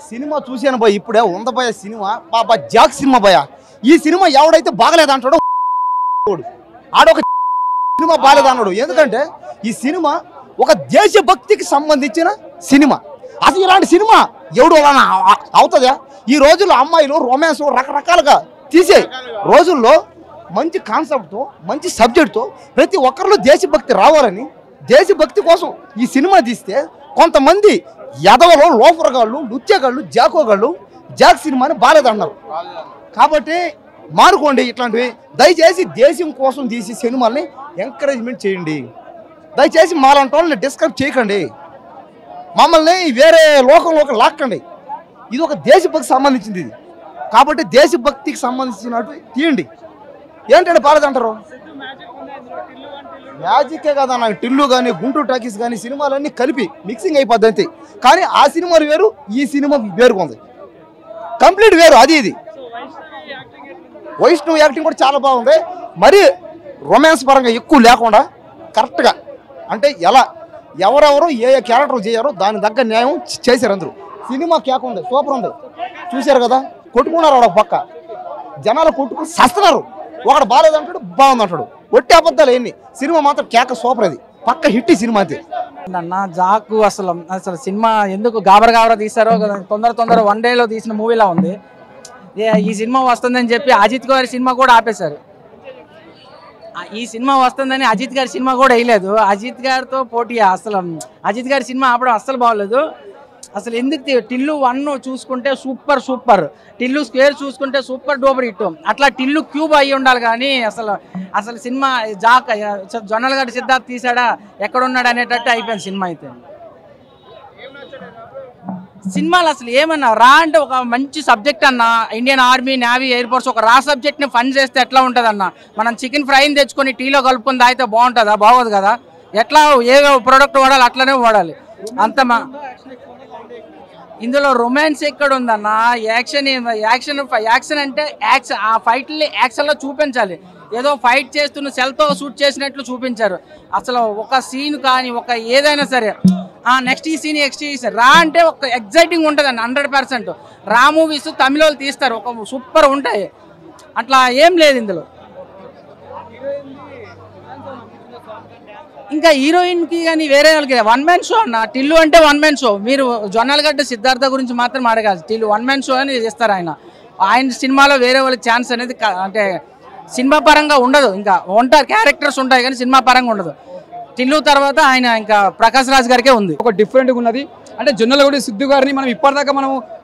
Cinema చూశాను భయ, ఇప్పుడే ఉంద భయ సినిమా, పాప జాక్ సినిమా భయ. ఈ సినిమా ఎవడైతే బాగలేదంటాడో ఆడొక సినిమా బాగలేదన్నాడు. ఎందుకంటే ఈ సినిమా ఒక దేశభక్తికి సంబంధించిన సినిమా. అసలు ఇలాంటి సినిమా ఎవడు అవుతుందా? ఈ రోజుల్లో అమ్మాయిలు రొమాన్స్ రకరకాలుగా తీసే రోజుల్లో మంచి కాన్సెప్ట్తో, మంచి సబ్జెక్ట్తో ప్రతి ఒక్కరిలో దేశభక్తి రావాలని, దేశభక్తి కోసం ఈ సినిమా తీస్తే కొంతమంది ఎదవలో లోఫర్గాళ్ళు, నృత్యగాళ్ళు, జాకోగాళ్ళు జాక్ సినిమాని బాలేదన్నారు. కాబట్టి మానుకోండి ఇట్లాంటివి. దయచేసి దేశం కోసం తీసి సినిమాల్ని ఎంకరేజ్మెంట్ చేయండి. దయచేసి మాలాంటి వాళ్ళని డిస్కస్ చేయకండి, మమ్మల్ని వేరే లోకంలోకి లాక్కండి. ఇది ఒక దేశభక్తికి సంబంధించింది ఇది. కాబట్టి దేశభక్తికి సంబంధించినట్టు తీయండి. ఏంటంటే బాలేదంటారు? మ్యాజికే కదా నాకు టిల్లు కానీ, గుంటూరు టాకీస్ కానీ సినిమాలన్నీ కలిపి మిక్సింగ్ అయిపోద్ది అంతే. కానీ ఆ సినిమాలు వేరు, ఈ సినిమా వేరుగా ఉంది, కంప్లీట్ వేరు. అది ఇది వైష్ణవ్ యాక్టింగ్ కూడా చాలా బాగుంది. మరి రొమాన్స్ పరంగా ఎక్కువ లేకుండా కరెక్ట్గా, అంటే ఎలా ఎవరెవరు ఏ ఏ క్యారెక్టర్ చేయారో దాని దగ్గర న్యాయం చేశారు అందరూ. సినిమా కేక ఉంది, సూపర్ ఉంది. చూశారు కదా, కొట్టుకున్నారు ఒక పక్క, జనాలు కొట్టుకుని సస్తున్నారు. ఒకడు బాగాలేదంటాడు, బాగుందంటాడు, ఒట్టి అబద్ధాలు ఎన్ని. సినిమా మాత్రం కేక సూపర్, అది పక్క హిట్ సినిమా. అది అన్న జాకు అసలు సినిమా ఎందుకు గాబరా తీశారో, తొందర 1 డేలో తీసిన మూవీలా ఉంది. ఈ సినిమా వస్తుందని చెప్పి అజిత్ గారి సినిమా కూడా ఆపేశారు. ఈ సినిమా వస్తుందని అజిత్ గారి సినిమా కూడా వేయలేదు. అజిత్ గారితో పోటీ. అసలు అజిత్ గారి సినిమా ఆపడం అస్సలు బాగోలేదు. అసలు ఎందుకు టిల్లు 1 చూసుకుంటే సూపర్, టిల్లు స్క్వేర్ చూసుకుంటే సూపర్ డూపర్ హిట్. అట్లా టిల్లు క్యూబ్ అయ్యి ఉండాలి. కానీ అసలు సినిమా జాక్ జొన్నలగడ్డ సిద్ధార్థ్ తీసాడా, ఎక్కడున్నాడు అనేటట్టు అయిపోయింది సినిమా. అయితే సినిమాలు అసలు ఏమన్నా రా అంటే ఒక మంచి సబ్జెక్ట్ అన్న, Indian army, navy, air force ఒక రా సబ్జెక్ట్ని ఫండ్ చేస్తే ఎట్లా ఉంటుంది అన్న? మనం చికెన్ ఫ్రైని తెచ్చుకొని టీలో కలుపుకొని తాగితే బాగుంటుందా? బాగోదు కదా. ఎట్లా ఏ ప్రోడక్ట్ వాడాలి అట్లనే వాడాలి. అంత ఇందులో రొమాన్స్ ఎక్కడ ఉందన్న? యాక్షన్ అంటే ఆ ఫైట్ని యాక్షన్లో చూపించాలి. ఏదో ఫైట్ చేస్తున్న సెల్తో షూట్ చేసినట్లు చూపించారు. అసలు ఒక సీన్ కానీ ఒక ఏదైనా సరే నెక్స్ట్ ఈ సీన్ రా అంటే ఒక ఎగ్జైటింగ్ ఉంటుంది అన్న. 100% రా మూవీస్ తమిళ వాళ్ళు తీస్తారు, ఒక సూపర్ ఉంటాయి. అట్లా ఏం లేదు ఇందులో. ఇంకా హీరోయిన్కి కానీ వేరే వాళ్ళకి 1 మ్యాన్ షో అన్న. టిల్లు అంటే 1 మ్యాన్ షో. మీరు జొన్నలగడ్డ సిద్ధార్థ గురించి మాత్రం అడగాలి. టిల్లు 1 మ్యాన్ షో అని చేస్తారు. ఆయన సినిమాలో వేరే వాళ్ళకి ఛాన్స్ అనేది అంటే సినిమా పరంగా ఉండదు. ఇంకా ఉంటారు క్యారెక్టర్స్ ఉంటాయి కానీ సినిమా పరంగా ఉండదు. టిల్లు తర్వాత ఆయన ఇంకా ప్రకాష్ రాజ్ గారికే ఉంది. ఒక డిఫరెంట్గా ఉన్నది. అంటే జొన్నలగడ్డ సిద్ధు గారిని మనం ఇప్పటిదాకా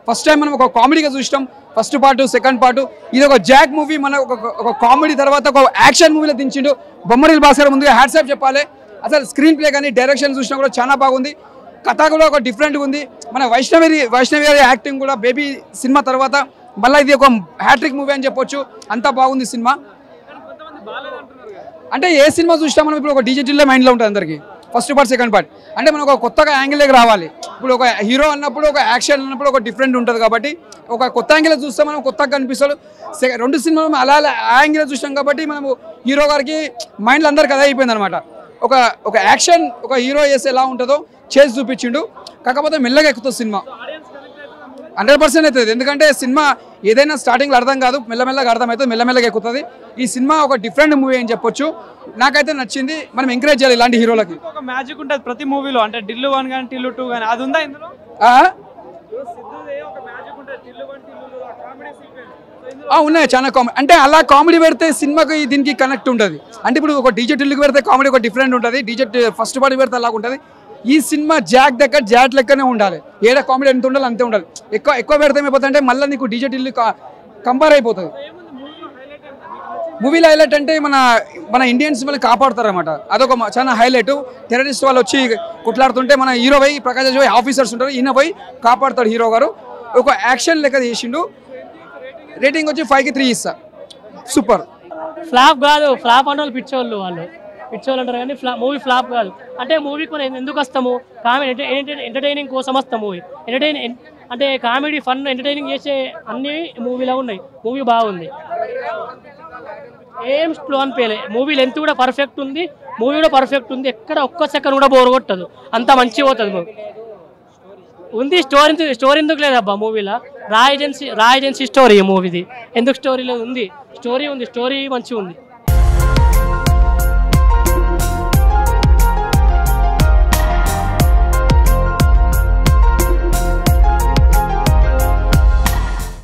ఫస్ట్ టైం మనం ఒక కామెడీగా చూసినాం. First part, second part. ఇది ఒక జాక్ మూవీ. మన ఒక కామెడీ తర్వాత ఒక యాక్షన్ మూవీలో దించిండు. బొమ్మరిల్ భాస్కర్ ముందుగా హ్యాట్సాప్ చెప్పాలి. అసలు స్క్రీన్ ప్లే కానీ డైరెక్షన్ చూసినా కూడా చాలా బాగుంది. కథ కూడా ఒక డిఫరెంట్గా ఉంది. మన వైష్ణవి గారి యాక్టింగ్ కూడా బేబీ సినిమా తర్వాత మళ్ళీ ఇది ఒక హ్యాట్రిక్ మూవీ అని చెప్పొచ్చు. అంతా బాగుంది సినిమా. అంటే ఏ సినిమా చూసినా మనం ఇప్పుడు ఒక డిజిటల్లో మైండ్లో ఉంటుంది అందరికీ. ఫస్ట్ పార్ట్, సెకండ్ పార్ట్ అంటే మనం ఒక కొత్తగా యాంగిల్లోకి రావాలి. ఇప్పుడు ఒక హీరో అన్నప్పుడు, ఒక యాక్షన్ అన్నప్పుడు ఒక డిఫరెంట్ ఉంటుంది. కాబట్టి ఒక కొత్త యాంగిల్ చూస్తే మనం కొత్తగా కనిపిస్తాడు. 2 సినిమాలు అలా ఆ యాంగిల్ చూసాం కాబట్టి మనము హీరో గారికి మైండ్లో అందరికి అదే అయిపోయింది అనమాట. ఒక యాక్షన్ ఒక హీరో చేస్తే ఎలా ఉంటుందో చేసి చూపించిండు. కాకపోతే మెల్లగా ఎక్కుతుంది సినిమా. 100% అవుతుంది. ఎందుకంటే సినిమా ఏదైనా స్టార్టింగ్లో అర్థం కాదు, మెల్లమెల్లగా అర్థమవుతుంది, మెల్లమెల్లగా ఎక్కుతుంది. ఈ సినిమా ఒక డిఫరెంట్ మూవీ అని చెప్పొచ్చు. నాకైతే నచ్చింది. మనం ఎంకరేజ్ చేయాలి ఇలాంటి హీరోలకి. ఒక మ్యాజిక్ ఉంటుంది ప్రతి మూవీలో. అంటే టిల్లు 1 కానీ టిల్లు 2 కానీ అది ఉందా ఇందులో? ఉన్నాయి చాలా కామెడీ. అంటే అలా కామెడీ పెడితే సినిమాకి దీనికి కనెక్ట్ ఉంటుంది. అంటే ఇప్పుడు ఒక డీజే టిల్లుకి పెడితే కామెడీ ఒక డిఫరెంట్ ఉంటుంది. డీజే ఫస్ట్ పార్టీ పెడితే అలాగ ఉంటుంది. ఈ సినిమా జాక్ దగ్గర జాక్ లెక్కనే ఉండాలి. ఏడా కామెడీ ఎంత ఉండాలి అంతే ఉండాలి. ఎక్కువ పెడితే ఏమైపోతుందంటే మళ్ళీ నీకు డీజే టిల్లు కంపేర్ అయిపోతుంది. మూవీలో హైలైట్ అంటే మన ఇండియన్స్ మళ్ళీ కాపాడుతారు అనమాట. అదొక చాలా హైలైట్. టెర్రరిస్ట్ వాళ్ళు వచ్చి కొట్లాడుతుంటే మన హీరో పోయి ప్రకాష్ రాజ్ పోయి ఆఫీసర్స్ ఉంటారు, ఈయన పోయి కాపాడుతాడు హీరో గారు. ఒక యాక్షన్ లెక్క చేసిండు. రేటింగ్ వచ్చి 5కి 3 ఇస్తా. సూపర్. ఫ్లాప్ కాదు, ఫ్లాప్ అన్న వాళ్ళు పిచ్చోళ్ళు అంటారు కానీ మూవీ ఫ్లాప్ కాదు. అంటే మూవీకి మనం ఎందుకు వస్తాము? కామెడీ ఎంటర్టైనింగ్ కోసం వస్తాం. అంటే కామెడీ, ఫన్, ఎంటర్టైనింగ్ చేసే అన్ని మూవీలో ఉన్నాయి. మూవీ బాగుంది, ఏం స్లో అనిపించలే. మూవీ లెంత్ కూడా పర్ఫెక్ట్ ఉంది, మూవీ కూడా పర్ఫెక్ట్ ఉంది. ఎక్కడ ఒక్క సెకండ్ కూడా బోర్ కొట్టదు, అంత మంచిగా పోతుంది మూవీ. ఉంది. స్టోరీ ఎందుకు లేదబ్బా మూవీలో? రా ఏజెన్సీ స్టోరీ ఈ మూవీది. ఎందుకు స్టోరీ లేదు? ఉంది, స్టోరీ ఉంది, స్టోరీ మంచిగా ఉంది.